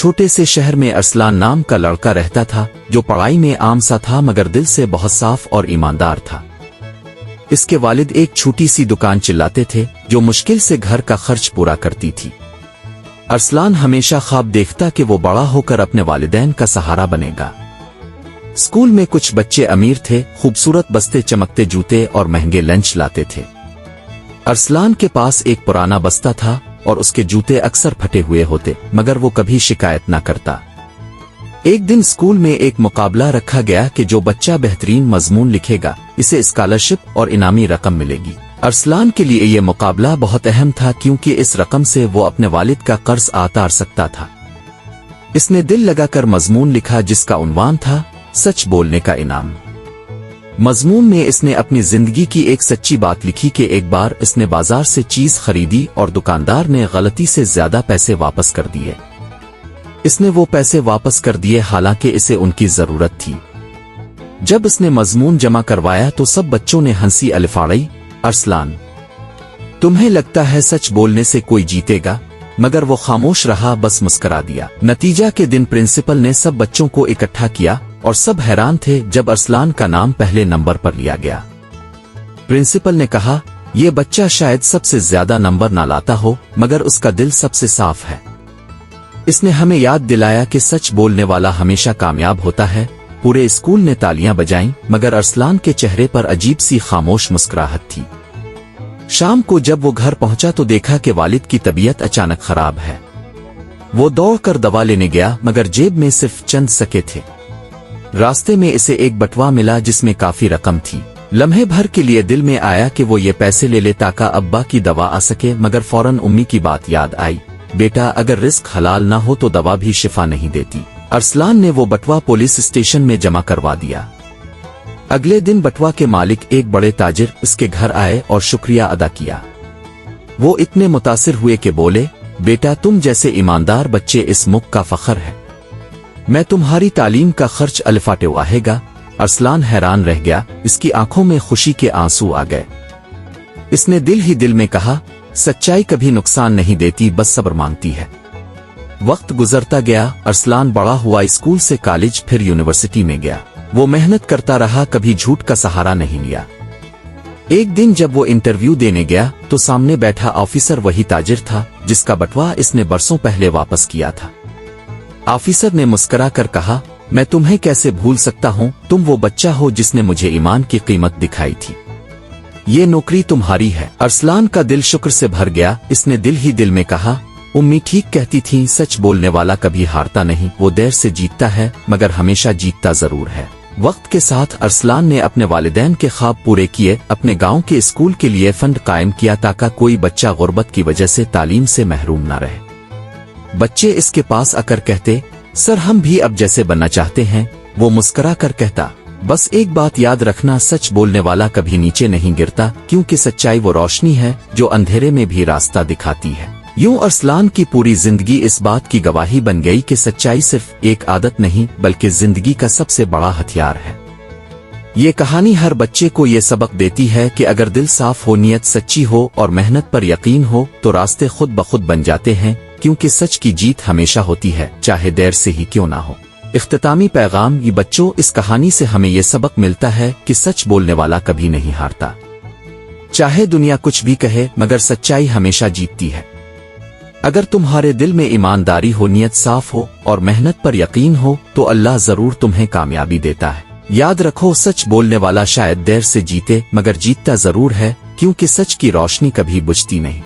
چھوٹے سے شہر میں ارسلان نام کا لڑکا رہتا تھا جو پڑھائی میں عام سا تھا مگر دل سے بہت صاف اور ایماندار تھا۔ اس کے والد ایک چھوٹی سی دکان چلاتے تھے جو مشکل سے گھر کا خرچ پورا کرتی تھی۔ ارسلان ہمیشہ خواب دیکھتا کہ وہ بڑا ہو کر اپنے والدین کا سہارا بنے گا۔ اسکول میں کچھ بچے امیر تھے، خوبصورت بستے، چمکتے جوتے اور مہنگے لنچ لاتے تھے۔ ارسلان کے پاس ایک پرانا بستہ تھا اور اس کے جوتے اکثر پھٹے ہوئے ہوتے مگر وہ کبھی شکایت نہ کرتا۔ ایک دن اسکول میں ایک مقابلہ رکھا گیا کہ جو بچہ بہترین مضمون لکھے گا اسے اسکالرشپ اور انعامی رقم ملے گی۔ ارسلان کے لیے یہ مقابلہ بہت اہم تھا کیونکہ اس رقم سے وہ اپنے والد کا قرض اتار سکتا تھا۔ اس نے دل لگا کر مضمون لکھا جس کا عنوان تھا سچ بولنے کا انعام۔ مضمون میں اس نے اپنی زندگی کی ایک سچی بات لکھی کہ ایک بار اس نے بازار سے چیز خریدی اور دکاندار نے غلطی سے زیادہ پیسے واپس کر دیے۔ اس نے وہ پیسے واپس کر دیے حالانکہ اسے ان کی ضرورت تھی۔ جب اس نے مضمون جمع کروایا تو سب بچوں نے ہنسی الفاڑی۔ ارسلان، تمہیں لگتا ہے سچ بولنے سے کوئی جیتے گا؟ مگر وہ خاموش رہا، بس مسکرا دیا۔ نتیجہ کے دن پرنسپل نے سب بچوں کو اکٹھا کیا اور سب حیران تھے جب ارسلان کا نام پہلے نمبر پر لیا گیا۔ پرنسپل نے کہا، یہ بچہ شاید سب سے زیادہ نمبر نہ لاتا ہو مگر اس کا دل سب سے صاف ہے۔ اس نے ہمیں یاد دلایا کہ سچ بولنے والا ہمیشہ کامیاب ہوتا ہے۔ پورے اسکول نے تالیاں بجائیں مگر ارسلان کے چہرے پر عجیب سی خاموش مسکراہٹ تھی۔ شام کو جب وہ گھر پہنچا تو دیکھا کہ والد کی طبیعت اچانک خراب ہے۔ وہ دوڑ کر دوا لینے گیا مگر جیب میں صرف چند سکے تھے۔ راستے میں اسے ایک بٹوا ملا جس میں کافی رقم تھی۔ لمحے بھر کے لیے دل میں آیا کہ وہ یہ پیسے لے لے تاکہ ابا کی دوا آ سکے مگر فوراً امی کی بات یاد آئی، بیٹا اگر رزق حلال نہ ہو تو دوا بھی شفا نہیں دیتی۔ ارسلان نے وہ بٹوا پولیس اسٹیشن میں جمع کروا دیا۔ اگلے دن بٹوا کے مالک ایک بڑے تاجر اس کے گھر آئے اور شکریہ ادا کیا۔ وہ اتنے متاثر ہوئے کہ بولے، بیٹا تم جیسے ایماندار بچے اس ملک کا فخر ہے، میں تمہاری تعلیم کا خرچ الفاٹے واہے گا۔ ارسلان حیران رہ گیا، اس کی آنکھوں میں خوشی کے آنسو آ گئے۔ اس نے دل ہی دل میں کہا، سچائی کبھی نقصان نہیں دیتی، بس صبر مانگتی ہے۔ وقت گزرتا گیا، ارسلان بڑا ہوا، اسکول سے کالج پھر یونیورسٹی میں گیا۔ وہ محنت کرتا رہا، کبھی جھوٹ کا سہارا نہیں لیا۔ ایک دن جب وہ انٹرویو دینے گیا تو سامنے بیٹھا آفیسر وہی تاجر تھا جس کا بٹوا اس نے برسوں پہلے واپس کیا تھا۔ آفیسر نے مسکرا کر کہا، میں تمہیں کیسے بھول سکتا ہوں، تم وہ بچہ ہو جس نے مجھے ایمان کی قیمت دکھائی تھی۔ یہ نوکری تمہاری ہے۔ ارسلان کا دل شکر سے بھر گیا۔ اس نے دل ہی دل میں کہا، امی ٹھیک کہتی تھی، سچ بولنے والا کبھی ہارتا نہیں، وہ دیر سے جیتتا ہے مگر ہمیشہ جیتتا ضرور ہے۔ وقت کے ساتھ ارسلان نے اپنے والدین کے خواب پورے کیے، اپنے گاؤں کے اسکول کے لیے فنڈ قائم کیا تاکہ کوئی بچہ غربت کی وجہ سے تعلیم سے محروم نہ رہے۔ بچے اس کے پاس آ کر کہتے، سر ہم بھی اب جیسے بننا چاہتے ہیں۔ وہ مسکرا کر کہتا، بس ایک بات یاد رکھنا، سچ بولنے والا کبھی نیچے نہیں گرتا، کیونکہ سچائی وہ روشنی ہے جو اندھیرے میں بھی راستہ دکھاتی ہے۔ یوں ارسلان کی پوری زندگی اس بات کی گواہی بن گئی کہ سچائی صرف ایک عادت نہیں بلکہ زندگی کا سب سے بڑا ہتھیار ہے۔ یہ کہانی ہر بچے کو یہ سبق دیتی ہے کہ اگر دل صاف ہو، نیت سچی ہو اور محنت پر یقین ہو تو راستے خود بخود بن جاتے ہیں، کیونکہ سچ کی جیت ہمیشہ ہوتی ہے، چاہے دیر سے ہی کیوں نہ ہو۔ اختتامی پیغام، یہ بچوں، اس کہانی سے ہمیں یہ سبق ملتا ہے کہ سچ بولنے والا کبھی نہیں ہارتا، چاہے دنیا کچھ بھی کہے، مگر سچائی ہمیشہ جیتتی ہے۔ اگر تمہارے دل میں ایمانداری ہو، نیت صاف ہو اور محنت پر یقین ہو تو اللہ ضرور تمہیں کامیابی دیتا ہے۔ یاد رکھو، سچ بولنے والا شاید دیر سے جیتے مگر جیتتا ضرور ہے، کیونکہ سچ کی روشنی کبھی بجھتی نہیں۔